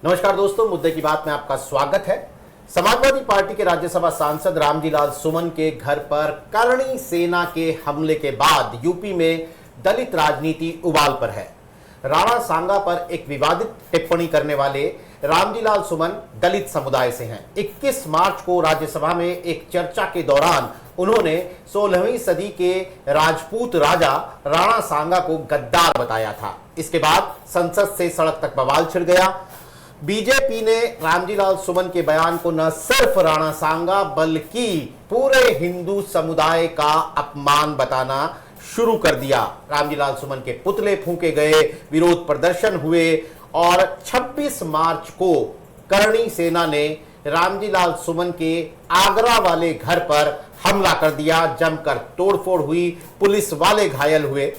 नमस्कार दोस्तों, मुद्दे की बात में आपका स्वागत है। समाजवादी पार्टी के राज्यसभा सांसद रामजीलाल सुमन के घर पर करणी सेना के हमले के बाद यूपी में दलित राजनीति उबाल पर है। राणा सांगा पर एक विवादित टिप्पणी करने वाले रामजीलाल सुमन दलित समुदाय से हैं। 21 मार्च को राज्यसभा में एक चर्चा के दौरान उन्होंने 16वीं सदी के राजपूत राजा राणा सांगा को गद्दार बताया था। इसके बाद संसद से सड़क तक बवाल छिड़ गया। बीजेपी ने रामजीलाल सुमन के बयान को न सिर्फ राणा सांगा बल्कि पूरे हिंदू समुदाय का अपमान बताना शुरू कर दिया। रामजीलाल सुमन के पुतले फूंके गए, विरोध प्रदर्शन हुए और 26 मार्च को करणी सेना ने रामजीलाल सुमन के आगरा वाले घर पर हमला कर दिया। जमकर तोड़फोड़ हुई, पुलिस वाले घायल हुए।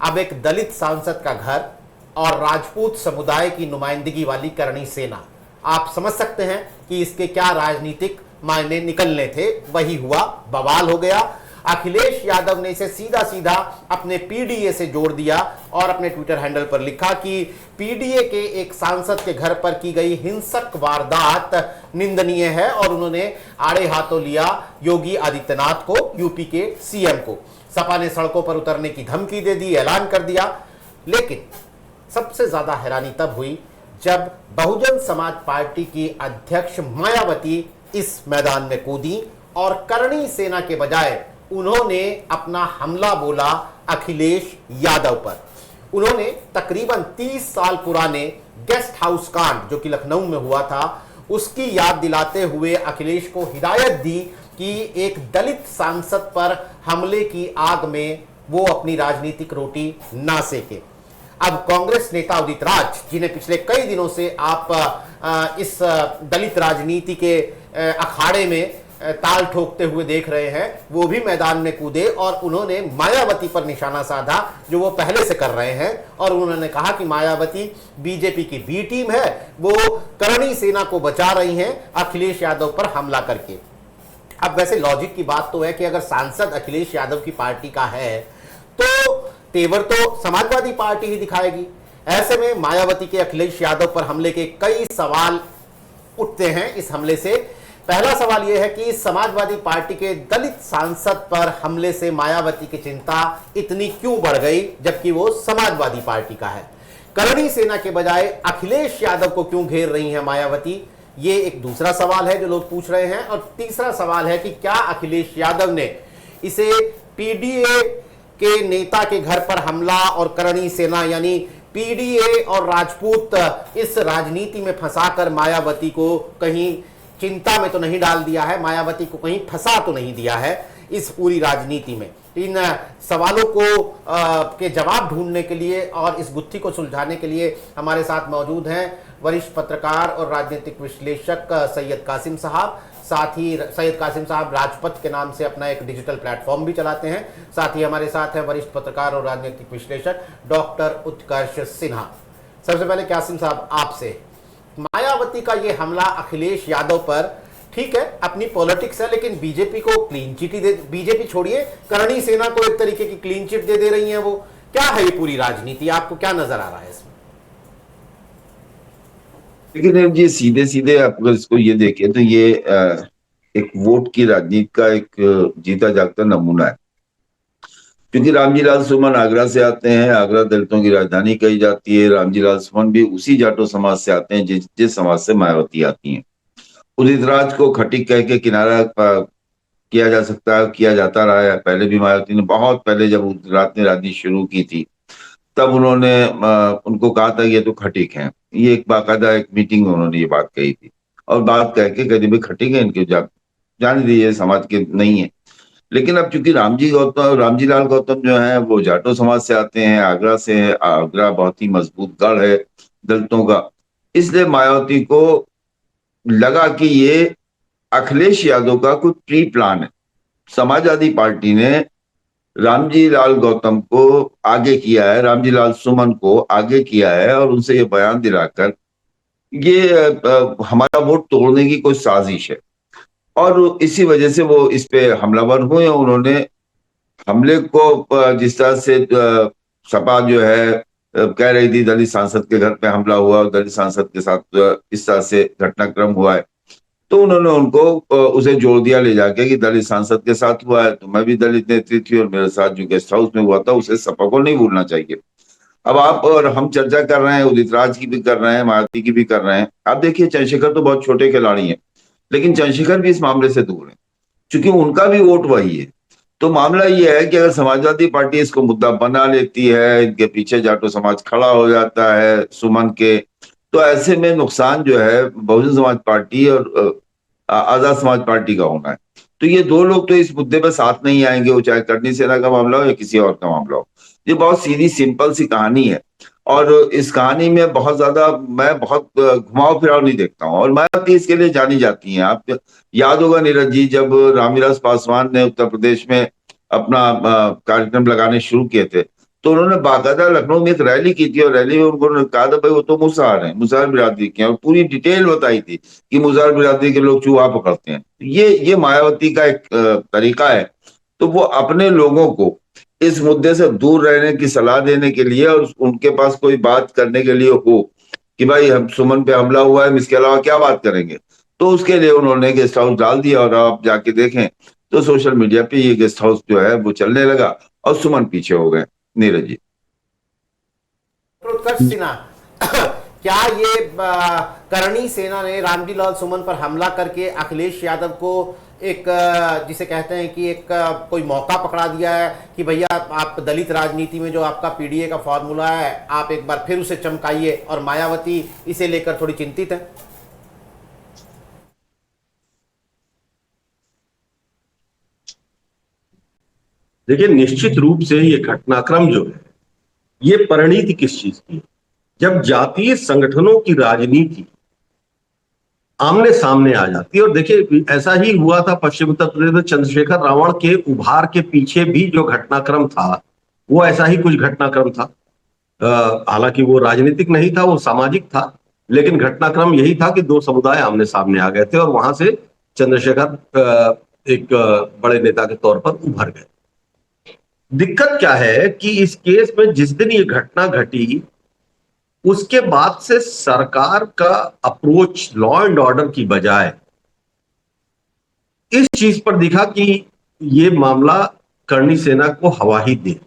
अब एक दलित सांसद का घर और राजपूत समुदाय की नुमाइंदगी वाली करणी सेना, आप समझ सकते हैं कि इसके क्या राजनीतिक मायने निकलने थे। वही हुआ, बवाल हो गया। अखिलेश यादव ने इसे सीधा सीधा अपने पीडीए से जोड़ दिया और अपने ट्विटर हैंडल पर लिखा कि पीडीए के एक सांसद के घर पर की गई हिंसक वारदात निंदनीय है और उन्होंने आड़े हाथों लिया योगी आदित्यनाथ को, यूपी के सीएम को। सपा ने सड़कों पर उतरने की धमकी दे दी, ऐलान कर दिया। लेकिन सबसे ज्यादा हैरानी तब हुई जब बहुजन समाज पार्टी की अध्यक्ष मायावती इस मैदान में कूदी और करणी सेना के बजाय उन्होंने अपना हमला बोला अखिलेश यादव पर। उन्होंने तकरीबन 30 साल पुराने गेस्ट हाउस कांड जो कि लखनऊ में हुआ था, उसकी याद दिलाते हुए अखिलेश को हिदायत दी कि एक दलित सांसद पर हमले की आग में वो अपनी राजनीतिक रोटी ना सेके। अब कांग्रेस नेता उदित राज, जिन्हें पिछले कई दिनों से आप इस दलित राजनीति के अखाड़े में ताल ठोकते हुए देख रहे हैं, वो भी मैदान में कूदे और उन्होंने मायावती पर निशाना साधा, जो वो पहले से कर रहे हैं। और उन्होंने कहा कि मायावती बीजेपी की बी टीम है, वो करणी सेना को बचा रही हैं अखिलेश यादव पर हमला करके। अब वैसे लॉजिक की बात तो है कि अगर सांसद अखिलेश यादव की पार्टी का है तो तेवर तो समाजवादी पार्टी ही दिखाएगी। ऐसे में मायावती के अखिलेश यादव पर हमले के कई सवाल उठते हैं। इस हमले से पहला सवाल यह है कि समाजवादी पार्टी के दलित सांसद पर हमले से मायावती की चिंता इतनी क्यों बढ़ गई, जबकि वो समाजवादी पार्टी का है। करणी सेना के बजाय अखिलेश यादव को क्यों घेर रही है मायावती, ये एक दूसरा सवाल है जो लोग पूछ रहे हैं। और तीसरा सवाल है कि क्या अखिलेश यादव ने इसे पीडीए के नेता के घर पर हमला और करणी सेना यानी पीडीए और राजपूत इस राजनीति में फंसाकर मायावती को कहीं चिंता में तो नहीं डाल दिया है, मायावती को कहीं फंसा तो नहीं दिया है इस पूरी राजनीति में। इन सवालों को के जवाब ढूंढने के लिए और इस गुत्थी को सुलझाने के लिए हमारे साथ मौजूद हैं वरिष्ठ पत्रकार और राजनीतिक विश्लेषक सैयद कासिम साहब। साथ ही सैयद कासिम साहब राजपथ के नाम से अपना एक डिजिटल प्लेटफॉर्म भी चलाते हैं। साथ ही हमारे साथ हैं वरिष्ठ पत्रकार और राजनीतिक विश्लेषक डॉक्टर उत्कर्ष सिन्हा। सबसे पहले कासिम साहब आपसे, मायावती का ये हमला अखिलेश यादव पर, ठीक है अपनी पॉलिटिक्स है, लेकिन बीजेपी को क्लीन चिट ही दे, बीजेपी छोड़िए करणी सेना को एक तरीके की क्लीन चिट दे रही है। वो क्या है ये पूरी राजनीति, आपको क्या नजर आ रहा है इसमें? लेकिन अब ये सीधे सीधे आप अगर इसको ये देखें तो ये एक वोट की राजनीति का एक जीता जागता नमूना है। क्योंकि रामजीलाल सुमन आगरा से आते हैं, आगरा दलितों की राजधानी कही जाती है। रामजीलाल सुमन भी उसी जाटो समाज से आते हैं जिस समाज से मायावती आती हैं। उदित राज को खटीक कह के किनारा किया जा सकता है, किया जाता रहा है। पहले भी मायावती ने, बहुत पहले जब उदित राज ने राजनीति शुरू की थी, तब उन्होंने उनको कहा था ये तो खटीक हैं। ये एक बाकायदा एक मीटिंग में उन्होंने ये बात कही थी और बात कह के कह दी भाई खटीक है, इनके जान दीजिए समाज के नहीं है। लेकिन अब चूंकि रामजीलाल गौतम जो है वो जाटो समाज से आते हैं, आगरा से है। आगरा बहुत ही मजबूत गढ़ है दलितों का, इसलिए मायावती को लगा कि ये अखिलेश यादव का कुछ प्री प्लान है। समाजवादी पार्टी ने रामजीलाल गौतम को आगे किया है, रामजीलाल सुमन को आगे किया है और उनसे ये बयान दिलाकर ये हमारा वोट तोड़ने की कोई साजिश है। और इसी वजह से वो इस पे हमलावर हुए। उन्होंने हमले को जिस तरह से सपा जो है कह रही थी दलित सांसद के घर पे हमला हुआ और दलित सांसद के साथ इस तरह से घटनाक्रम हुआ है, तो उन्होंने उनको उसे जोड़ दिया ले जाके कि दलित सांसद के साथ हुआ है, तो मैं भी दलित नेत्री थी और मेरे साथ जो गेस्ट हाउस में हुआ था उसे सपा को नहीं भूलना चाहिए। अब आप और हम चर्चा कर रहे हैं, उदित राज की भी कर रहे हैं, मायावती की भी कर रहे हैं। आप देखिए चंद्रशेखर तो बहुत छोटे खिलाड़ी हैं, लेकिन चंद्रशेखर भी इस मामले से दूर है क्योंकि उनका भी वोट वही है। तो मामला ये है कि अगर समाजवादी पार्टी इसको मुद्दा बना लेती है, इनके पीछे जाटो समाज खड़ा हो जाता है सुमन के, तो ऐसे में नुकसान जो है बहुजन समाज पार्टी और आजाद समाज पार्टी का होना है। तो ये दो लोग तो इस मुद्दे पर साथ नहीं आएंगे, वो चाहे करनी सेना का मामला हो या किसी और का मामला हो। ये बहुत सीधी सिंपल सी कहानी है और इस कहानी में बहुत ज्यादा मैं बहुत घुमाव फिराव नहीं देखता हूँ। और मायावती इसके लिए जानी जाती हैं। आप याद होगा नीरज जी, जब रामविलास पासवान ने उत्तर प्रदेश में अपना कार्यक्रम लगाने शुरू किए थे, तो उन्होंने बाकायदा लखनऊ में एक रैली की थी और रैली में उन्होंने कहा था भाई वो तो मुसहर हैं, मुसहर बिरादरी के हैं, और पूरी डिटेल बताई थी कि मुसहर बिरादरी के लोग चूहा पकड़ते हैं। ये मायावती का एक तरीका है। तो वो अपने लोगों को इस मुद्दे से दूर रहने की सलाह देने के लिए और उनके पास कोई बात करने के लिए हो कि भाई हम सुमन पे हमला हुआ है, इसके अलावा क्या बात करेंगे, तो उसके लिए उन्होंने गेस्ट हाउस डाल दिया। और आप जाके देखें तो सोशल मीडिया पे ये गेस्ट हाउस जो है वो चलने लगा और सुमन पीछे हो गए। नीरज जी। उत्कर्ष सिन्हा, क्या ये करणी सेना ने रामजी लाल सुमन पर हमला करके अखिलेश यादव को एक जिसे कहते हैं कि एक कोई मौका पकड़ा दिया है कि भैया आप दलित राजनीति में जो आपका पीडीए का फॉर्मूला है आप एक बार फिर उसे चमकाइए, और मायावती इसे लेकर थोड़ी चिंतित है? देखिए, निश्चित रूप से ये घटनाक्रम जो है ये परिणति किस चीज की है? जब जातीय संगठनों की राजनीति आमने सामने आ जाती है। और देखिए, ऐसा ही हुआ था पश्चिम उत्तर प्रदेश में चंद्रशेखर रावण के उभार के पीछे भी जो घटनाक्रम था वो ऐसा ही कुछ घटनाक्रम था। हालांकि वो राजनीतिक नहीं था, वो सामाजिक था, लेकिन घटनाक्रम यही था कि दो समुदाय आमने सामने आ गए थे और वहां से चंद्रशेखर एक बड़े नेता के तौर पर उभर गए। दिक्कत क्या है कि इस केस में जिस दिन ये घटना घटी उसके बाद से सरकार का अप्रोच लॉ एंड ऑर्डर की बजाय इस चीज पर दिखा कि ये मामला करणी सेना को हवा ही दे।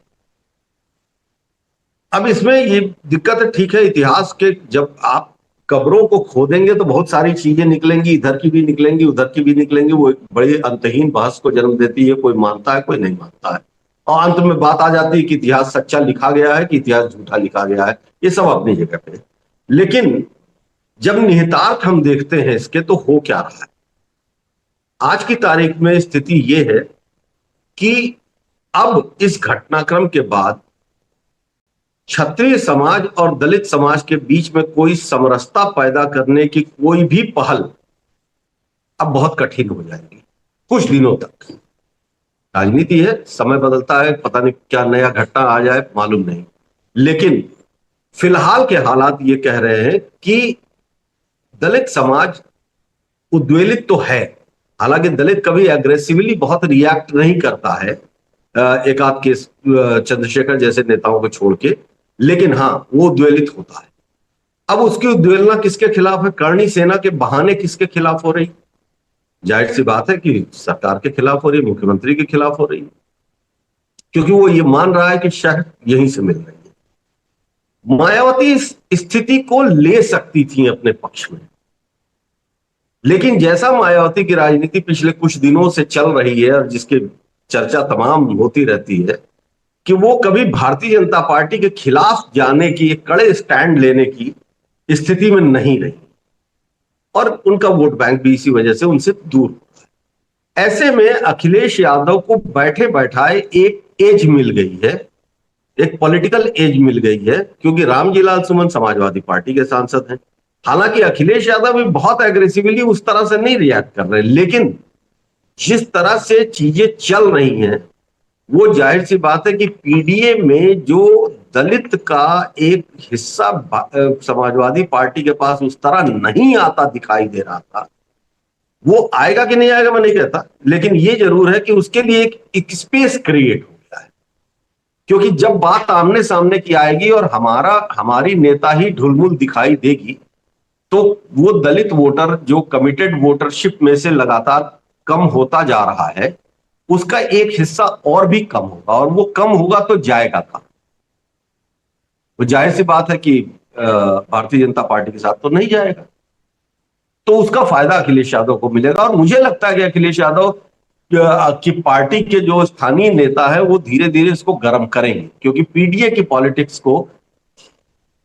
अब इसमें ये दिक्कत है, ठीक है, इतिहास के जब आप कब्रों को खोदेंगे तो बहुत सारी चीजें निकलेंगी, इधर की भी निकलेंगी उधर की भी निकलेंगी, वो एक बड़ी अंतहीन बहस को जन्म देती है। कोई मानता है कोई नहीं मानता है, और अंत में बात आ जाती है कि इतिहास सच्चा लिखा गया है कि इतिहास झूठा लिखा गया है। ये सब अपनी जगह पे। लेकिन जब निहितार्थ हम देखते हैं इसके, तो हो क्या रहा है आज की तारीख में? स्थिति ये है कि अब इस घटनाक्रम के बाद क्षत्रिय समाज और दलित समाज के बीच में कोई समरसता पैदा करने की कोई भी पहल अब बहुत कठिन हो जाएगी कुछ दिनों तक। राजनीति है, समय बदलता है, पता नहीं क्या नया घटना आ जाए मालूम नहीं, लेकिन फिलहाल के हालात ये कह रहे हैं कि दलित समाज उद्वेलित तो है। हालांकि दलित कभी एग्रेसिवली बहुत रिएक्ट नहीं करता है एक आध के चंद्रशेखर जैसे नेताओं को छोड़ के, लेकिन हाँ वो उद्वेलित होता है। अब उसकी उद्वेलना किसके खिलाफ है? करणी सेना के बहाने किसके खिलाफ हो रही? जाहिर सी बात है कि सरकार के खिलाफ हो रही है, मुख्यमंत्री के खिलाफ हो रही है, क्योंकि वो ये मान रहा है कि शहर यहीं से मिल रही है। मायावती इस स्थिति को ले सकती थी अपने पक्ष में, लेकिन जैसा मायावती की राजनीति पिछले कुछ दिनों से चल रही है और जिसकी चर्चा तमाम होती रहती है कि वो कभी भारतीय जनता पार्टी के खिलाफ जाने की, एक कड़े स्टैंड लेने की स्थिति में नहीं रही, और उनका वोट बैंक भी इसी वजह से उनसे दूर हुआ है। ऐसे में अखिलेश यादव को बैठे बैठाए एक एज मिल गई है, एक पॉलिटिकल एज मिल गई है, क्योंकि रामजी लाल सुमन समाजवादी पार्टी के सांसद हैं। हालांकि अखिलेश यादव भी बहुत एग्रेसिवली उस तरह से नहीं रिएक्ट कर रहे, लेकिन जिस तरह से चीजें चल रही हैं वो जाहिर सी बात है कि पीडीए में जो दलित का एक हिस्सा समाजवादी पार्टी के पास उस तरह नहीं आता दिखाई दे रहा था, वो आएगा कि नहीं आएगा मैं नहीं कहता, लेकिन ये जरूर है कि उसके लिए एक स्पेस क्रिएट हो गया है। क्योंकि जब बात आमने सामने की आएगी और हमारी नेता ही ढुलमुल दिखाई देगी, तो वो दलित वोटर जो कमिटेड वोटरशिप में से लगातार कम होता जा रहा है, उसका एक हिस्सा और भी कम होगा, और वो कम होगा तो जाएगा कहां? वो जाहिर सी बात है कि भारतीय जनता पार्टी के साथ तो नहीं जाएगा। तो उसका फायदा अखिलेश यादव को मिलेगा, और मुझे लगता है कि अखिलेश यादव की पार्टी के जो स्थानीय नेता है वो धीरे धीरे इसको गर्म करेंगे, क्योंकि पीडीए की पॉलिटिक्स को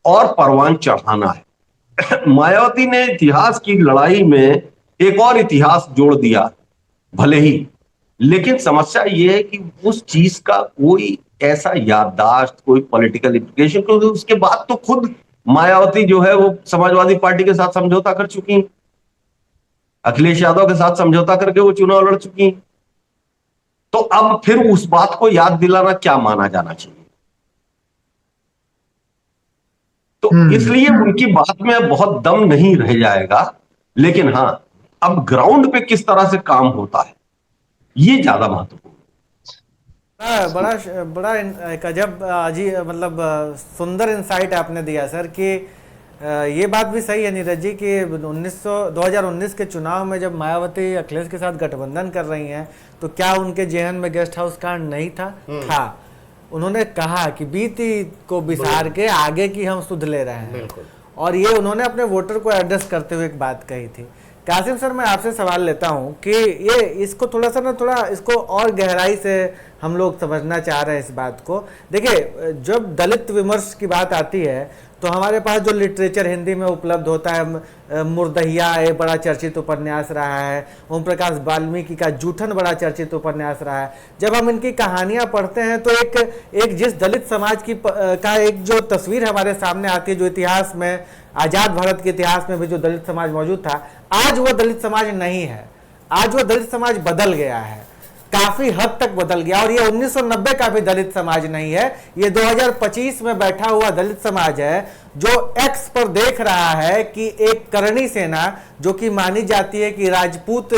और परवान चढ़ाना है। मायावती ने इतिहास की लड़ाई में एक और इतिहास जोड़ दिया भले ही, लेकिन समस्या यह है कि उस चीज का कोई ऐसा याददाश्त, कोई पॉलिटिकल इंप्लीकेशन, क्योंकि उसके बाद तो खुद मायावती जो है वो समाजवादी पार्टी के साथ समझौता कर चुकी हैं, अखिलेश यादव के साथ समझौता करके वो चुनाव लड़ चुकी हैं। तो अब फिर उस बात को याद दिलाना क्या माना जाना चाहिए? तो इसलिए उनकी बात में बहुत दम नहीं रह जाएगा, लेकिन हां, अब ग्राउंड पे किस तरह से काम होता है ये ज्यादा महत्वपूर्ण। बड़ा बड़ा गजब जी, मतलब सुंदर इंसाइट आपने दिया सर कि ये बात भी सही है नीरज जी कि 2019 के चुनाव में जब मायावती अखिलेश के साथ गठबंधन कर रही हैं तो क्या उनके जेहन में गेस्ट हाउस कांड नहीं था? था। उन्होंने कहा कि बीती को बिसार के आगे की हम सुध ले रहे हैं, और ये उन्होंने अपने वोटर को एड्रेस करते हुए एक बात कही थी। कासिम सर, मैं आपसे सवाल लेता हूं कि ये इसको थोड़ा इसको और गहराई से हम लोग समझना चाह रहे हैं इस बात को। देखिए, जब दलित विमर्श की बात आती है तो हमारे पास जो लिटरेचर हिंदी में उपलब्ध होता है, मुर्दहिया एक बड़ा चर्चित उपन्यास रहा है, ओम प्रकाश वाल्मीकि का जूठन बड़ा चर्चित उपन्यास रहा है। जब हम इनकी कहानियां पढ़ते हैं तो एक जिस दलित समाज की का एक जो तस्वीर हमारे सामने आती है, जो इतिहास में, आजाद भारत के इतिहास में भी जो दलित समाज मौजूद था, आज वो दलित समाज नहीं है। आज वो दलित समाज बदल गया है, काफी हद तक बदल गया, और ये 1990 का भी दलित समाज नहीं है, ये 2025 में बैठा हुआ दलित समाज है जो एक्स पर देख रहा है कि एक करणी सेना, जो कि मानी जाती है कि राजपूत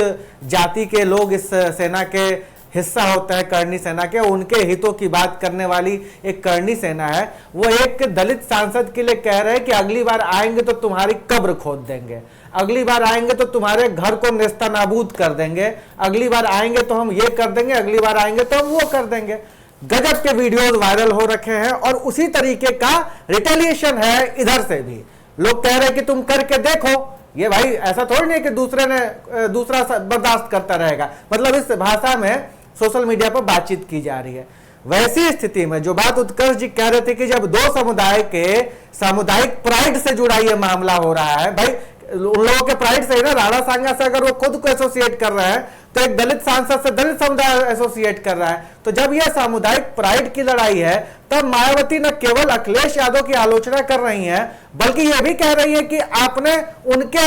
जाति के लोग इस सेना के हिस्सा होता है, करणी सेना के, उनके हितों की बात करने वाली एक करणी सेना है, वो एक दलित सांसद के लिए कह रहे हैं कि अगली बार आएंगे तो तुम्हारी कब्र खोद देंगे, अगली बार आएंगे तो तुम्हारे घर को नेस्तनाबूद कर देंगे, अगली बार आएंगे तो हम ये कर देंगे, अगली बार आएंगे तो हम वो कर देंगे। गजब के वीडियोस वायरल हो रखे हैं, और उसी तरीके का रिटेलिएशन है इधर से भी। लोग कह रहे हैं कि तुम करके देखो। ये भाई ऐसा थोड़ी नहीं कि दूसरा बर्दाश्त करता रहेगा, मतलब इस भाषा में सोशल मीडिया पर बातचीत की जा रही है। वैसी स्थिति में जो बात उत्कर्ष जी कह रहे थे कि जब दो समुदाय के सामुदायिक प्राइड से जुड़ा ये मामला हो रहा है, भाई उन लोगों के प्राइड से ही ना, राणा सांगा से अगर वो खुद को एसोसिएट कर रहे हैं तो एक दलित सांसद से दलित समुदाय एसोसिएट कर रहा है। तो जब यह सामुदायिक प्राइड की लड़ाई है, तब मायावती न केवल अखिलेश यादव की आलोचना कर रही हैं, बल्कि यह भी कह रही है कि आपने उनके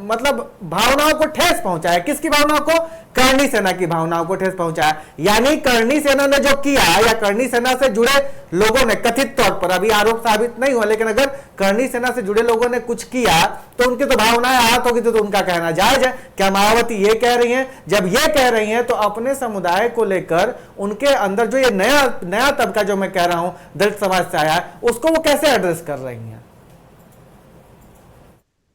मतलब भावनाओं को ठेस पहुंचाया। किसकी भावनाओं को? करणी सेना की भावनाओं को ठेस पहुंचाया। यानी करणी सेना ने जो किया, या करणी सेना से जुड़े लोगों ने, कथित तौर पर, अभी आरोप साबित नहीं हुआ, लेकिन अगर करणी सेना से जुड़े लोगों ने कुछ किया तो उनकी तो भावनाएं आहत होगी, तो उनका कहना जायज है। क्या मायावती ये कह रही हैं? जब ये कह रही हैं तो अपने समुदाय को लेकर उनके अंदर जो ये नया तबका, जो मैं कह रहा हूं दलित समाज से आया है, उसको वो कैसे एड्रेस कर रही हैं?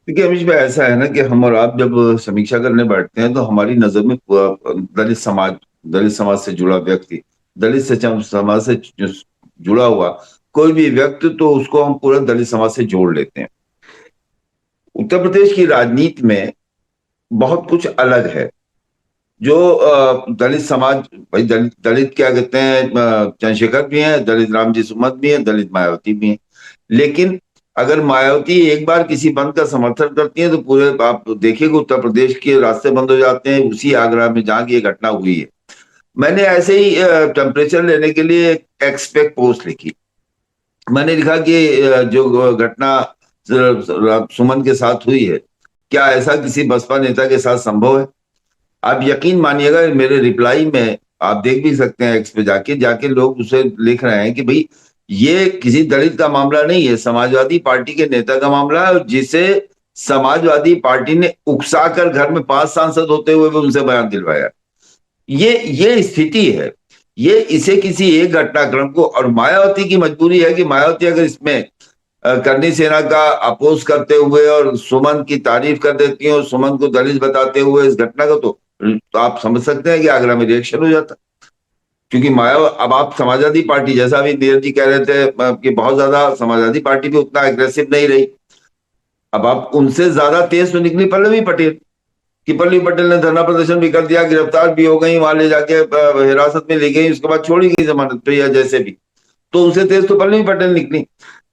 देखिए अमीश भाई, ऐसा है ना कि हम और आप जब समीक्षा करने बैठते हैं तो हमारी नजर में दलित समाज से जुड़ा व्यक्ति, दलित समाज से जुड़ा हुआ कोई भी व्यक्ति, तो उसको हम पूरा दलित समाज से जोड़ लेते हैं। उत्तर प्रदेश की राजनीति में बहुत कुछ अलग है। जो दलित समाज, भाई दलित क्या कहते हैं, चंद्रशेखर भी हैं, दलित रामजी सुमन भी हैं, दलित मायावती भी हैं। लेकिन अगर मायावती एक बार किसी बंद का समर्थन करती है तो पूरे, आप देखिएगा, उत्तर प्रदेश के रास्ते बंद हो जाते हैं। उसी आगरा में जहां की ये घटना हुई है, मैंने ऐसे ही टेम्परेचर लेने के लिए एक्सपेक्ट पोस्ट लिखी। मैंने लिखा कि जो घटना सुमन के साथ हुई है, क्या ऐसा किसी बसपा नेता के साथ संभव है? आप यकीन मानिएगा, मेरे रिप्लाई में आप देख भी सकते हैं, एक्स पे जाके लोग उसे लिख रहे हैं कि भाई ये किसी दलित का मामला नहीं है, समाजवादी पार्टी के नेता का मामला है, जिसे समाजवादी पार्टी ने उकसाकर घर में 5 सांसद होते हुए भी उनसे बयान दिलवाया। ये स्थिति है। ये इसे किसी एक घटनाक्रम को, और मायावती की मजबूरी है कि मायावती अगर इसमें करनी सेना का अपोज करते हुए और सुमन की तारीफ कर देती है और सुमन को दलित बताते हुए इस घटना को, तो आप समझ सकते हैं कि आगरा में रिएक्शन हो जाता। क्योंकि अब आप समाजवादी पार्टी, जैसा अभी नीरज जी कह रहे थे कि बहुत ज्यादा समाजवादी पार्टी भी उतना एग्रेसिव नहीं रही, अब आप उनसे ज्यादा तेज तो निकली पल्लवी पटेल, कि पल्लवी पटेल ने धरना प्रदर्शन भी कर दिया, गिरफ्तार भी हो गई, वहां ले जाके हिरासत में ली गई, उसके बाद छोड़ी गई जमानत पे या जैसे भी, तो उनसे तेज तो पल्लवी पटेल निकली।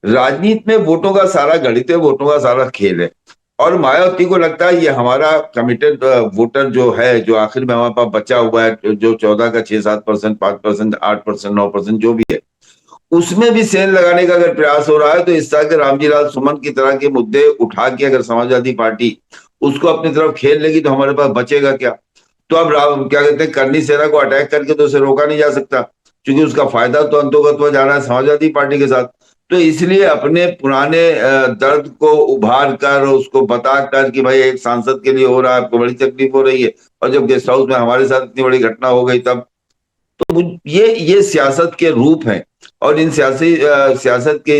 राजनीति में वोटों का सारा गणित है, वोटों का सारा खेल है, और मायावती को लगता है ये हमारा कमिटेड वोटर जो है, जो आखिर में हमारे पास बचा हुआ है, जो 14 का 6-7%, 5%, 8%, 9% जो भी है, उसमें भी सेल लगाने का अगर प्रयास हो रहा है, तो इस तरह के रामजी लाल सुमन की तरह के मुद्दे उठा के अगर समाजवादी पार्टी उसको अपनी तरफ खेल लेगी तो हमारे पास बचेगा क्या। तो अब क्या कहते हैं, करनी सेना को अटैक करके तो उसे रोका नहीं जा सकता, क्योंकि उसका फायदा तो अंतोगत जा रहा है समाजवादी पार्टी के साथ। तो इसलिए अपने पुराने दर्द को उभार कर, उसको बताकर कि भाई एक सांसद के लिए हो रहा है, आपको बड़ी तकलीफ हो रही है, और जब गेस्ट हाउस में हमारे साथ इतनी बड़ी घटना हो गई तब, तो ये सियासत के रूप हैं, और इन सियासत के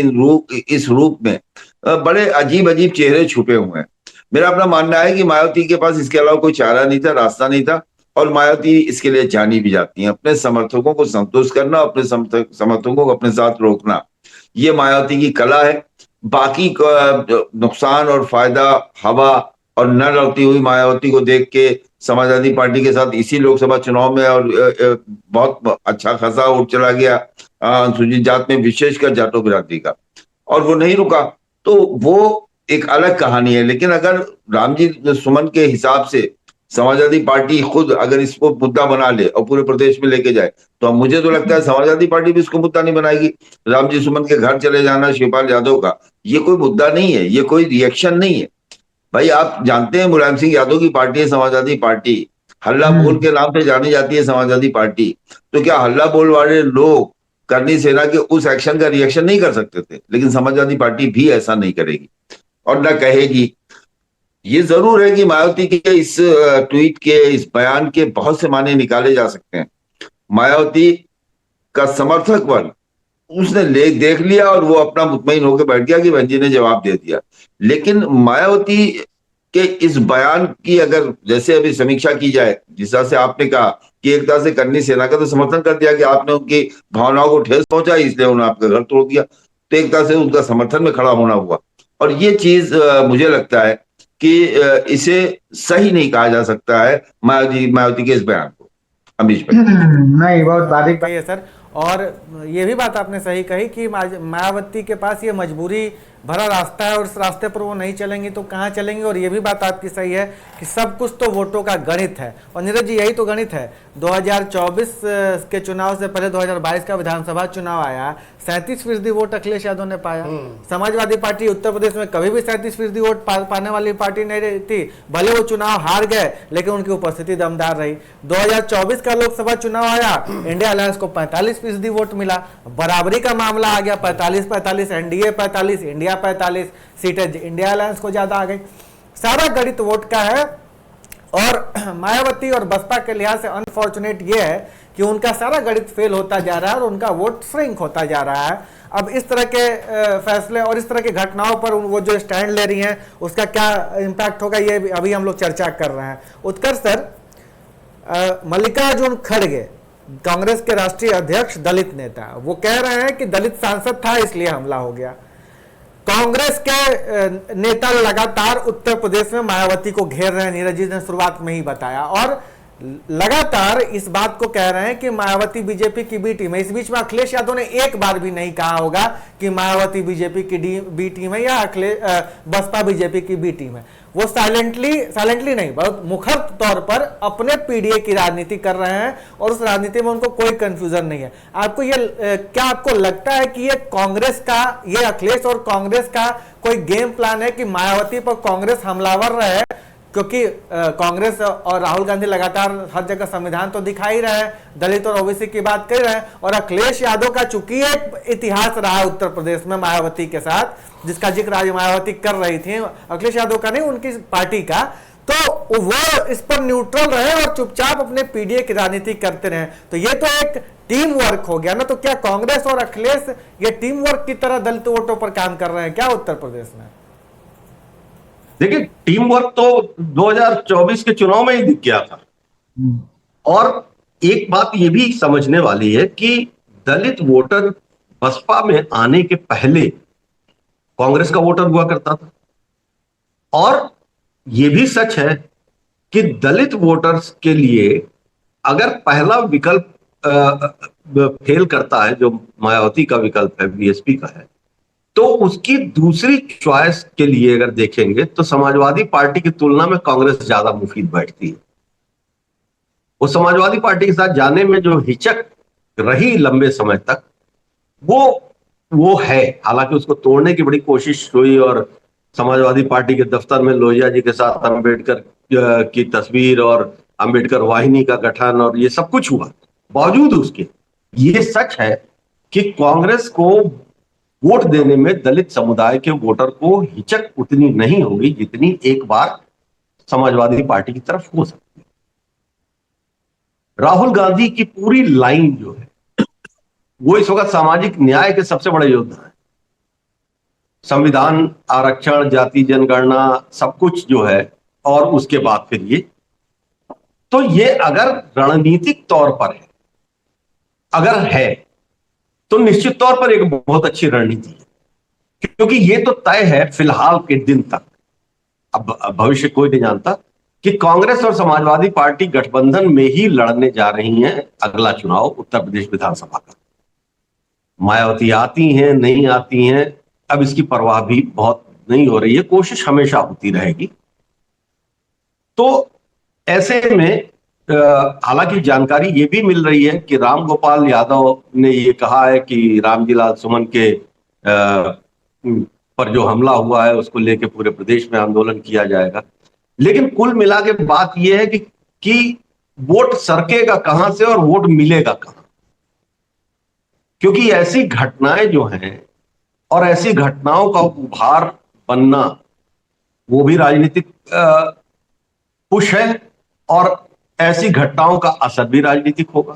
इस रूप में बड़े अजीब अजीब चेहरे छुपे हुए हैं। मेरा अपना मानना है कि मायावती के पास इसके अलावा कोई चारा नहीं था, रास्ता नहीं था, और मायावती इसके लिए जानी भी जाती हैं। अपने समर्थकों को संतुष्ट करना, अपने समर्थकों को अपने साथ रोकना, ये मायावती की कला है। बाकी नुकसान और फायदा हवा और न लड़ती हुई मायावती को देख के समाजवादी पार्टी के साथ इसी लोकसभा चुनाव में और बहुत अच्छा खासा वोट चला गया अनुसूचित जात में, विशेषकर जाटो बिरादरी का, और वो नहीं रुका, तो वो एक अलग कहानी है। लेकिन अगर रामजी सुमन के हिसाब से समाजवादी पार्टी खुद अगर इसको मुद्दा बना ले और पूरे प्रदेश में लेके जाए, तो मुझे तो लगता है समाजवादी पार्टी भी इसको मुद्दा नहीं बनाएगी। रामजी सुमन के घर चले जाना शिवपाल यादव का, ये कोई मुद्दा नहीं है, ये कोई रिएक्शन नहीं है। भाई आप जानते हैं मुलायम सिंह यादव की पार्टी है समाजवादी पार्टी, हल्ला बोल के नाम पे जानी जाती है समाजवादी पार्टी, तो क्या हल्ला बोल वाले लोग करनी सेना के उस एक्शन का रिएक्शन नहीं कर सकते थे? लेकिन समाजवादी पार्टी भी ऐसा नहीं करेगी और न कहेगी। ये जरूर है कि मायावती के इस ट्वीट के, इस बयान के बहुत से माने निकाले जा सकते हैं। मायावती का समर्थक वर्ग उसने देख लिया और वो अपना मुतमईन होकर बैठ गया कि बहन जी ने जवाब दे दिया। लेकिन मायावती के इस बयान की अगर जैसे अभी समीक्षा की जाए, जिस तरह से आपने कहा कि एक तरह से करनी सेना का तो समर्थन कर दिया कि आपने उनकी भावनाओं को ठेस पहुंचा, इसलिए उन्होंने आपका घर तोड़ दिया, तो एक तरह से उनका समर्थन में खड़ा होना हुआ। और ये चीज मुझे लगता है कि इसे सही नहीं कहा जा सकता है मायावती के इस बयान को। अमीश भाई नहीं, बहुत बारीक है सर, और ये भी बात आपने सही कही कि मायावती के पास ये मजबूरी भरा रास्ता है और इस रास्ते पर वो नहीं चलेंगी तो कहाँ चलेंगे। और ये भी बात आपकी सही है कि सब कुछ तो वोटों का गणित है, और नीरज जी यही तो गणित है। 2024 के चुनाव से पहले 2022 का विधानसभा चुनाव आया, 37% वोट अखिलेश यादव ने पाया। समाजवादी पार्टी उत्तर प्रदेश में कभी भी 37% वोट पाने वाली पार्टी नहीं रही थी, भले वो चुनाव हार गए लेकिन उनकी उपस्थिति दमदार रही। 2024 का लोकसभा चुनाव आया, इंडिया अलायंस को 45% वोट मिला, बराबरी का मामला आ गया, 45-45, एनडीए 45, इंडिया 45 सीटें इंडिया अलायंस को ज्यादा आ गई। सारा गणित वोट का है, और मायावती और बसपा के लिहाज से अनफॉर्चुनेट ये है कि उनका सारा गणित फेल होता जा रहा है और उनका वोट श्रिंक होता जा रहा है। अब इस तरह के फैसले और इस तरह की घटनाओं पर वो जो स्टैंड ले रही हैं उसका क्या इम्पैक्ट होगा, ये अभी हम लोग चर्चा कर रहे हैं। उत्कर्ष सर, मल्लिकार्जुन खड़गे कांग्रेस के राष्ट्रीय अध्यक्ष, दलित नेता, वो कह रहे हैं कि दलित सांसद था इसलिए हमला हो गया। कांग्रेस के नेता लगातार उत्तर प्रदेश में मायावती को घेर रहे हैं, नीरज जी ने शुरुआत में ही बताया, और लगातार इस बात को कह रहे हैं कि मायावती बीजेपी की बी टीम है। इस बीच में अखिलेश यादव ने एक बार भी नहीं कहा होगा कि मायावती बीजेपी की बी टीम है या बसपा बीजेपी की बी टीम है। वो साइलेंटली नहीं, बहुत मुखर तौर पर अपने पीडीए की राजनीति कर रहे हैं और उस राजनीति में उनको कोई कंफ्यूजन नहीं है। आपको ये क्या आपको लगता है कि ये कांग्रेस का, ये अखिलेश और कांग्रेस का कोई गेम प्लान है कि मायावती पर कांग्रेस हमलावर रहे? क्योंकि कांग्रेस और राहुल गांधी लगातार हर जगह संविधान तो दिखा ही रहे हैं, दलित और ओबीसी की बात कर रहे हैं, और अखिलेश यादव का चूंकि एक इतिहास रहा है उत्तर प्रदेश में मायावती के साथ, जिसका जिक्र आज मायावती कर रही थी, अखिलेश यादव का नहीं, उनकी पार्टी का, तो वो इस पर न्यूट्रल रहे और चुपचाप अपने पीडीए की राजनीति करते रहे। तो ये तो एक टीम वर्क हो गया ना, तो क्या कांग्रेस और अखिलेश ये टीम वर्क की तरह दलित वोटों पर काम कर रहे हैं क्या उत्तर प्रदेश में? देखिए, टीम वर्क तो 2024 के चुनाव में ही दिख गया था। और एक बात ये भी समझने वाली है कि दलित वोटर बसपा में आने के पहले कांग्रेस का वोटर हुआ करता था। और यह भी सच है कि दलित वोटर्स के लिए अगर पहला विकल्प फेल करता है, जो मायावती का विकल्प है, बीएसपी का है, तो उसकी दूसरी चॉइस के लिए अगर देखेंगे तो समाजवादी पार्टी की तुलना में कांग्रेस ज्यादा मुफीद बैठती है। वो समाजवादी पार्टी के साथ जाने में जो हिचक रही लंबे समय तक, वो है। हालांकि उसको तोड़ने की बड़ी कोशिश हुई और समाजवादी पार्टी के दफ्तर में लोहिया जी के साथ अंबेडकर की तस्वीर और अंबेडकर वाहिनी का गठन और ये सब कुछ हुआ। बावजूद उसके ये सच है कि कांग्रेस को वोट देने में दलित समुदाय के वोटर को हिचक उतनी नहीं होगी जितनी एक बार समाजवादी पार्टी की तरफ हो सकती है। राहुल गांधी की पूरी लाइन जो है वो इस वक्त सामाजिक न्याय के सबसे बड़े योद्धा है। संविधान, आरक्षण, जाति जनगणना, सब कुछ जो है, और उसके बाद फिर ये, तो ये अगर रणनीतिक तौर पर है, अगर है तो निश्चित तौर पर एक बहुत अच्छी रणनीति है, क्योंकि ये तो तय है फिलहाल के दिन तक। अब भविष्य कोई नहीं जानता कि कांग्रेस और समाजवादी पार्टी गठबंधन में ही लड़ने जा रही हैं अगला चुनाव उत्तर प्रदेश विधानसभा का। मायावती आती हैं नहीं आती हैं, अब इसकी परवाह भी बहुत नहीं हो रही है, कोशिश हमेशा होती रहेगी। तो ऐसे में हालांकि जानकारी ये भी मिल रही है कि रामगोपाल यादव ने ये कहा है कि रामजीलाल सुमन के पर जो हमला हुआ है उसको लेके पूरे प्रदेश में आंदोलन किया जाएगा। लेकिन कुल मिला के बात यह है कि वोट सरकेगा कहां से और वोट मिलेगा कहां, क्योंकि ऐसी घटनाएं जो हैं और ऐसी घटनाओं का उभार बनना वो भी राजनीतिक पुश है, और ऐसी घटनाओं का असर भी राजनीतिक होगा।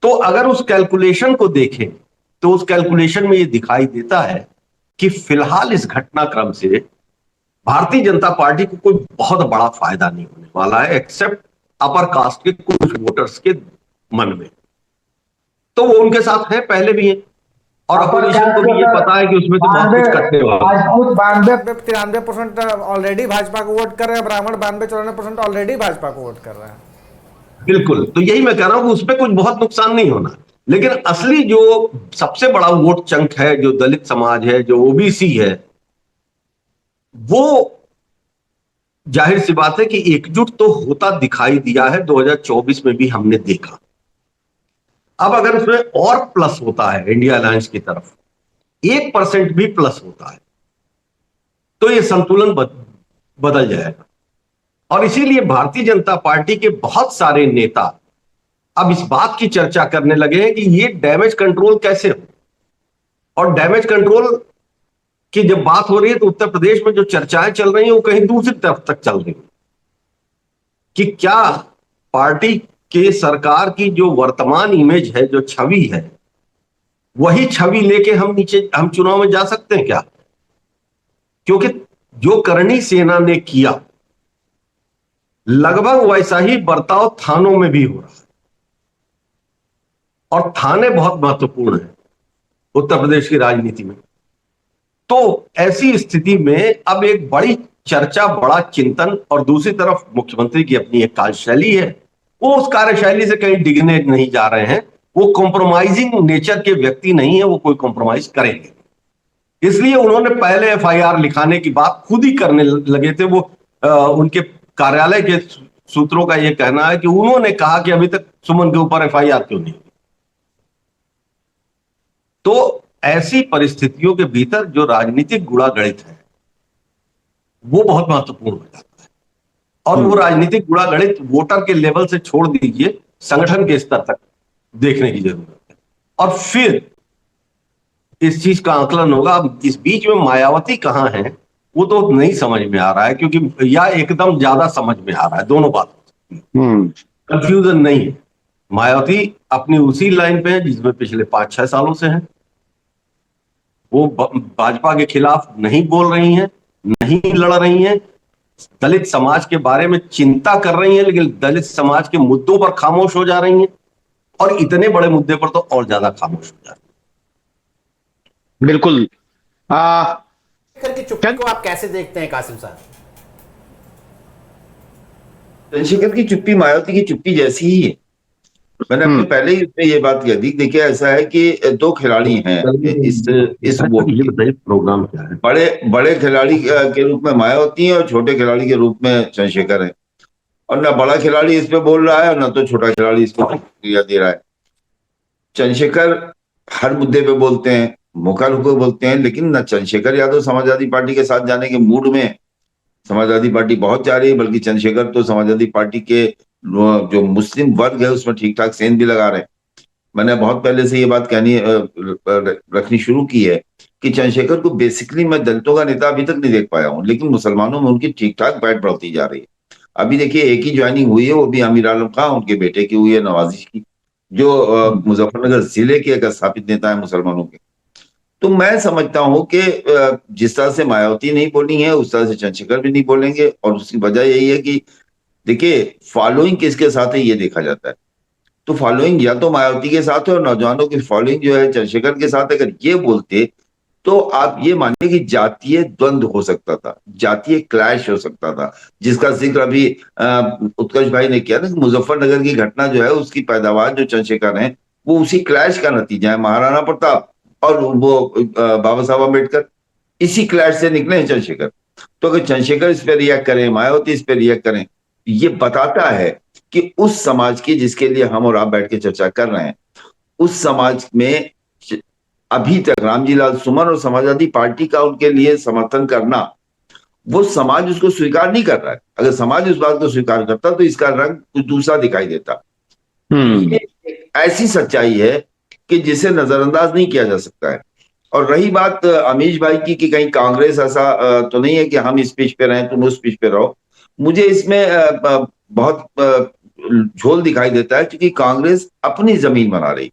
तो अगर उस कैलकुलेशन को देखें तो उस कैलकुलेशन में ये दिखाई देता है कि फिलहाल इस घटनाक्रम से भारतीय जनता पार्टी को कोई बहुत बड़ा फायदा नहीं होने वाला है, एक्सेप्ट अपर कास्ट के कुछ वोटर्स के मन में। तो वो उनके साथ है, पहले भी है, और अपोजिशन को भी ये पता है कि उसमें तो बहुत कुछ कटने वाला है। 93% ऑलरेडी भाजपा को वोट कर रहे हैं, ब्राह्मण 92-94% ऑलरेडी भाजपा को वोट कर रहे हैं। बिल्कुल, तो यही मैं कह रहा हूं कि उसमें कुछ बहुत नुकसान नहीं होना। लेकिन असली जो सबसे बड़ा वोट चंक है, जो दलित समाज है, जो ओबीसी है, वो जाहिर सी बात है कि एकजुट तो होता दिखाई दिया है, 2024 में भी हमने देखा। अब अगर उसमें और प्लस होता है इंडिया अलायंस की तरफ, 1% भी प्लस होता है, तो ये संतुलन बदल जाएगा। और इसीलिए भारतीय जनता पार्टी के बहुत सारे नेता अब इस बात की चर्चा करने लगे हैं कि ये डैमेज कंट्रोल कैसे हो। और डैमेज कंट्रोल की जब बात हो रही है तो उत्तर प्रदेश में जो चर्चाएं चल रही हैं वो कहीं दूसरी तरफ तक चल रही हैं कि क्या पार्टी के सरकार की जो वर्तमान इमेज है, जो छवि है, वही छवि लेके हम चुनाव में जा सकते हैं क्या? क्योंकि जो करणी सेना ने किया लगभग वैसा ही बर्ताव थानों में भी हो रहा है, और थाने बहुत महत्वपूर्ण है उत्तर प्रदेश की राजनीति में। तो ऐसी स्थिति में अब एक बड़ी चर्चा, बड़ा चिंतन, और दूसरी तरफ मुख्यमंत्री की अपनी एक कार्यशैली है, वो उस कार्यशैली से कहीं डिगने नहीं जा रहे हैं। वो कॉम्प्रोमाइजिंग नेचर के व्यक्ति नहीं है, वो कोई कॉम्प्रोमाइज करेंगे। इसलिए उन्होंने पहले एफआईआर लिखाने की बात खुद ही करने लगे थे। वो उनके कार्यालय के सूत्रों का यह कहना है कि उन्होंने कहा कि अभी तक सुमन के ऊपर एफआईआर क्यों नहीं। तो ऐसी परिस्थितियों के भीतर जो राजनीतिक गुणागणित है वो बहुत महत्वपूर्ण हो जाता है, और वो राजनीतिक गुणागणित वोटर के लेवल से छोड़ दीजिए, संगठन के स्तर तक देखने की जरूरत है, और फिर इस चीज का आकलन होगा। अब इस बीच में मायावती कहां है वो तो नहीं समझ में आ रहा है, क्योंकि या एकदम ज्यादा समझ में आ रहा है, दोनों बात कंफ्यूजन नहीं है। मायावती अपनी उसी लाइन पे है जिसमें पिछले 5-6 सालों से हैं। वो भाजपा के खिलाफ नहीं बोल रही हैं, नहीं लड़ रही हैं, दलित समाज के बारे में चिंता कर रही हैं, लेकिन दलित समाज के मुद्दों पर खामोश हो जा रही हैं, और इतने बड़े मुद्दे पर तो और ज्यादा खामोश हो जा रही हैं। बिल्कुल। की चुप्पी को आप कैसे देखते हैं कासिम साहब? चंद्रशेखर की चुप्पी मायावती की चुप्पी जैसी ही है। मैंने अपने पहले ही उसमें ये बात कह दी। देखिए, ऐसा है कि दो खिलाड़ी हैं इस वोट ये बताइए प्रोग्राम क्या है। बड़े खिलाड़ी के रूप में मायावती है और छोटे खिलाड़ी के रूप में चंद्रशेखर है। और ना बड़ा खिलाड़ी इस पे बोल रहा है, ना तो छोटा खिलाड़ी इसको प्रतिक्रिया दे रहा है। चंद्रशेखर हर मुद्दे पे बोलते हैं, मुखर होकर बोलते हैं, लेकिन ना चंद्रशेखर यादव समाजवादी पार्टी के साथ जाने के मूड में। समाजवादी पार्टी बहुत चाह रही है, बल्कि चंद्रशेखर तो समाजवादी पार्टी के जो मुस्लिम वर्ग है उसमें ठीक ठाक सेंध भी लगा रहे हैं। मैंने बहुत पहले से ये बात कहनी रखनी शुरू की है कि चंद्रशेखर को बेसिकली मैं दलितों का नेता अभी तक नहीं देख पाया हूं, लेकिन मुसलमानों में उनकी ठीक ठाक बैठ बढ़ती जा रही है। अभी देखिए, एक ही ज्वाइनिंग हुई है, वो भी आमिर आलम खां उनके बेटे की हुई है, नवाजिश की, जो मुजफ्फरनगर जिले के एक स्थापित नेता है मुसलमानों के। तो मैं समझता हूं कि जिस तरह से मायावती नहीं बोली है उस तरह से चंद्रशेखर भी नहीं बोलेंगे। और उसकी वजह यही है कि देखिए, फॉलोइंग किसके साथ है ये देखा जाता है। तो फॉलोइंग या तो मायावती के साथ है और नौजवानों की फॉलोइंग जो है चंद्रशेखर के साथ। अगर ये बोलते तो आप ये मानिए कि जातीय द्वंद्व हो सकता था, जातीय क्लैश हो सकता था, जिसका जिक्र अभी उत्कर्ष भाई ने किया ना। मुजफ्फरनगर की घटना जो है उसकी पैदावार जो चंद्रशेखर है वो उसी क्लैश का नतीजा है। महाराणा प्रताप और वो बाबा साहब अम्बेडकर, इसी क्लैश से निकले हैं चंद्रशेखर। तो अगर चंद्रशेखर इस पर रिएक्ट करें, मायावती इस पर रिएक्ट करें, ये बताता है कि उस समाज की जिसके लिए हम और आप बैठ के चर्चा कर रहे हैं, उस समाज में अभी तक रामजी लाल सुमन और समाजवादी पार्टी का उनके लिए समर्थन करना, वो समाज उसको स्वीकार नहीं कर रहा है। अगर समाज उस बात को स्वीकार करता तो इसका रंग कुछ दूसरा दिखाई देता। ये ऐसी सच्चाई है कि जिसे नजरअंदाज नहीं किया जा सकता है। और रही बात अमीश भाई की कि कहीं कांग्रेस ऐसा तो नहीं है कि हम इस पिच पे रहें तुम उस पिच पे रहो। मुझे इसमें बहुत झोल दिखाई देता है, क्योंकि कांग्रेस अपनी जमीन बना रही।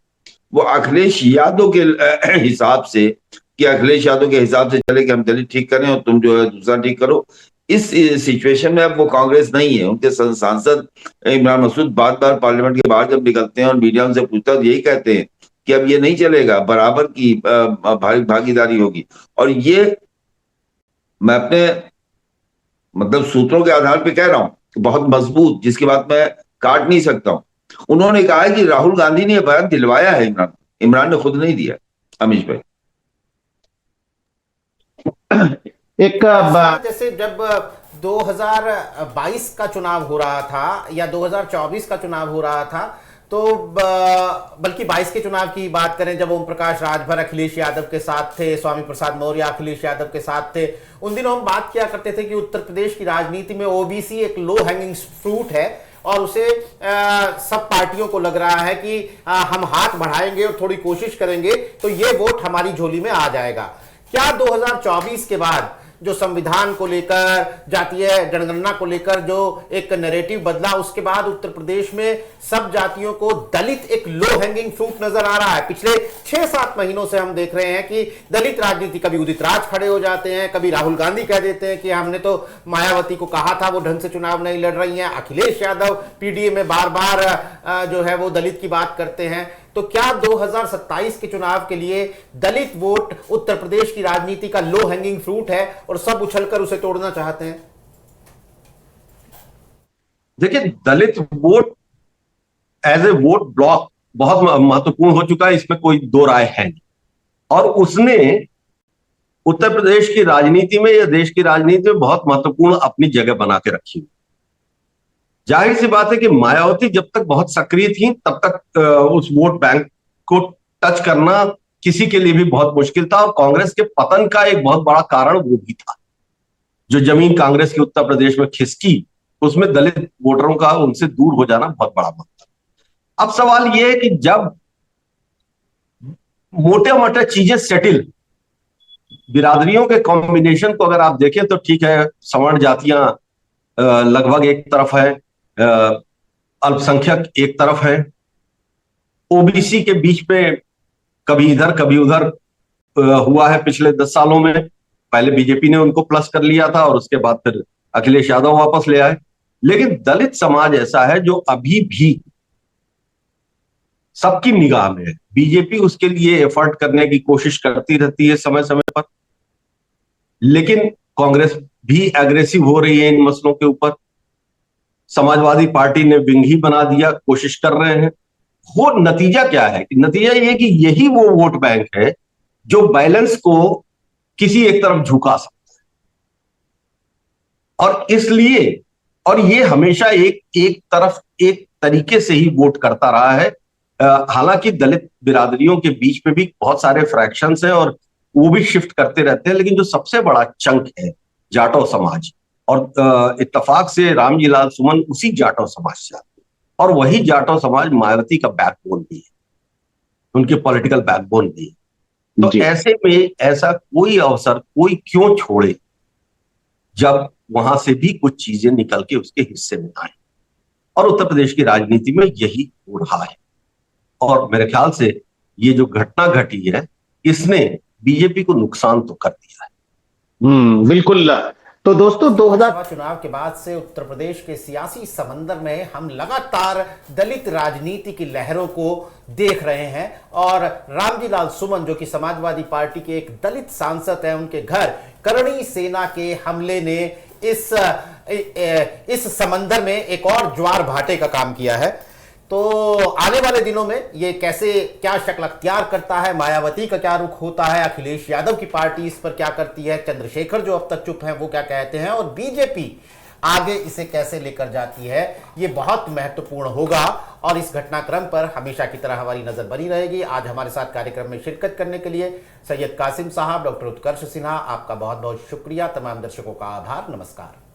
वो अखिलेश यादव के हिसाब से, कि अखिलेश यादव के हिसाब से चले कि हम दलित ठीक करें और तुम जो है दूसरा ठीक करो। इस सिचुएशन में अब वो कांग्रेस नहीं है। उनके सांसद इमरान मसूद बार बार पार्लियामेंट के बाहर जब निकलते हैं और मीडिया उनसे पूछता है तो यही कहते हैं कि अब ये नहीं चलेगा, बराबर की भागीदारी होगी। और ये मैं अपने मतलब सूत्रों के आधार पे कह रहा हूं, बहुत मजबूत, जिसकी बात मैं काट नहीं सकता हूं। उन्होंने कहा है कि राहुल गांधी ने यह बयान दिलवाया है इमरान ने खुद नहीं दिया। अमीश भाई, एक जैसे जब 2022 का चुनाव हो रहा था या 2024 का चुनाव हो रहा था, तो बल्कि 22 के चुनाव की बात करें, जब ओम प्रकाश राजभर अखिलेश यादव के साथ थे, स्वामी प्रसाद मौर्य अखिलेश यादव के साथ थे, उन दिनों हम बात किया करते थे कि उत्तर प्रदेश की राजनीति में ओबीसी एक लो हैंगिंग फ्रूट है और उसे सब पार्टियों को लग रहा है कि हम हाथ बढ़ाएंगे और थोड़ी कोशिश करेंगे तो ये वोट हमारी झोली में आ जाएगा। क्या 2024 के बाद जो संविधान को लेकर, जातीय जनगणना को लेकर जो एक नैरेटिव बदला, उसके बाद उत्तर प्रदेश में सब जातियों को दलित एक लो हैंगिंग फ्रूट नजर आ रहा है? पिछले 6-7 महीनों से हम देख रहे हैं कि दलित राजनीति, कभी उदित राज खड़े हो जाते हैं, कभी राहुल गांधी कह देते हैं कि हमने तो मायावती को कहा था वो ढंग से चुनाव नहीं लड़ रही हैं, अखिलेश यादव पीडीए में बार बार जो है वो दलित की बात करते हैं। तो क्या 2027 के चुनाव के लिए दलित वोट उत्तर प्रदेश की राजनीति का लो हैंगिंग फ्रूट है और सब उछलकर उसे तोड़ना चाहते हैं? देखिए, Dalit vote as a vote block बहुत महत्वपूर्ण हो चुका है, इसमें कोई दो राय है नहीं। और उसने उत्तर प्रदेश की राजनीति में या देश की राजनीति में बहुत महत्वपूर्ण अपनी जगह बना के रखी। जाहिर सी बात है कि मायावती जब तक बहुत सक्रिय थी तब तक उस वोट बैंक को टच करना किसी के लिए भी बहुत मुश्किल था। और कांग्रेस के पतन का एक बहुत बड़ा कारण वो भी था। जो जमीन कांग्रेस की उत्तर प्रदेश में खिसकी, उसमें दलित वोटरों का उनसे दूर हो जाना बहुत बड़ा मत था। अब सवाल यह है कि जब मोटे मोटे चीजें सेटिल, बिरादरियों के कॉम्बिनेशन को अगर आप देखें तो ठीक है, सवर्ण जातियां लगभग एक तरफ है, अल्पसंख्यक एक तरफ है, ओबीसी के बीच में कभी इधर कभी उधर हुआ है पिछले 10 सालों में। पहले बीजेपी ने उनको प्लस कर लिया था और उसके बाद फिर अखिलेश यादव वापस ले आए। लेकिन दलित समाज ऐसा है जो अभी भी सबकी निगाह में है। बीजेपी उसके लिए एफर्ट करने की कोशिश करती रहती है समय समय पर, लेकिन कांग्रेस भी एग्रेसिव हो रही है इन मसलों के ऊपर। समाजवादी पार्टी ने विंग ही बना दिया, कोशिश कर रहे हैं। वो नतीजा क्या है? नतीजा ये कि यही वो वोट बैंक है जो बैलेंस को किसी एक तरफ झुका सकता है, और इसलिए और ये हमेशा एक तरफ एक तरीके से ही वोट करता रहा है। हालांकि दलित बिरादरियों के बीच में भी बहुत सारे फ्रैक्शंस हैं और वो भी शिफ्ट करते रहते हैं, लेकिन जो सबसे बड़ा चंक है जाटो समाज, और इत्तेफाक से रामजी लाल सुमन उसी जाटो समाज से आते हैं, और वही जाटो समाज मायावती का बैकबोन भी है, उनके पॉलिटिकल बैकबोन भी है। तो ऐसे में ऐसा कोई अवसर कोई क्यों छोड़े जब वहां से भी कुछ चीजें निकल के उसके हिस्से में आए, और उत्तर प्रदेश की राजनीति में यही हो रहा है। और मेरे ख्याल से ये जो घटना घटी है इसने बीजेपी को नुकसान तो कर दिया है। बिल्कुल। तो दोस्तों 2000 चुनाव के बाद से उत्तर प्रदेश के सियासी समंदर में हम लगातार दलित राजनीति की लहरों को देख रहे हैं, और रामजी लाल सुमन जो कि समाजवादी पार्टी के एक दलित सांसद हैं, उनके घर करणी सेना के हमले ने इस समंदर में एक और ज्वार भाटे का काम किया है। तो आने वाले दिनों में ये कैसे क्या शक्ल अख्तियार करता है, मायावती का क्या रुख होता है, अखिलेश यादव की पार्टी इस पर क्या करती है, चंद्रशेखर जो अब तक चुप हैं वो क्या कहते हैं, और बीजेपी आगे इसे कैसे लेकर जाती है, ये बहुत महत्वपूर्ण होगा। और इस घटनाक्रम पर हमेशा की तरह हमारी नजर बनी रहेगी। आज हमारे साथ कार्यक्रम में शिरकत करने के लिए सैयद कासिम साहब, डॉक्टर उत्कर्ष सिन्हा, आपका बहुत बहुत शुक्रिया। तमाम दर्शकों का आभार। नमस्कार।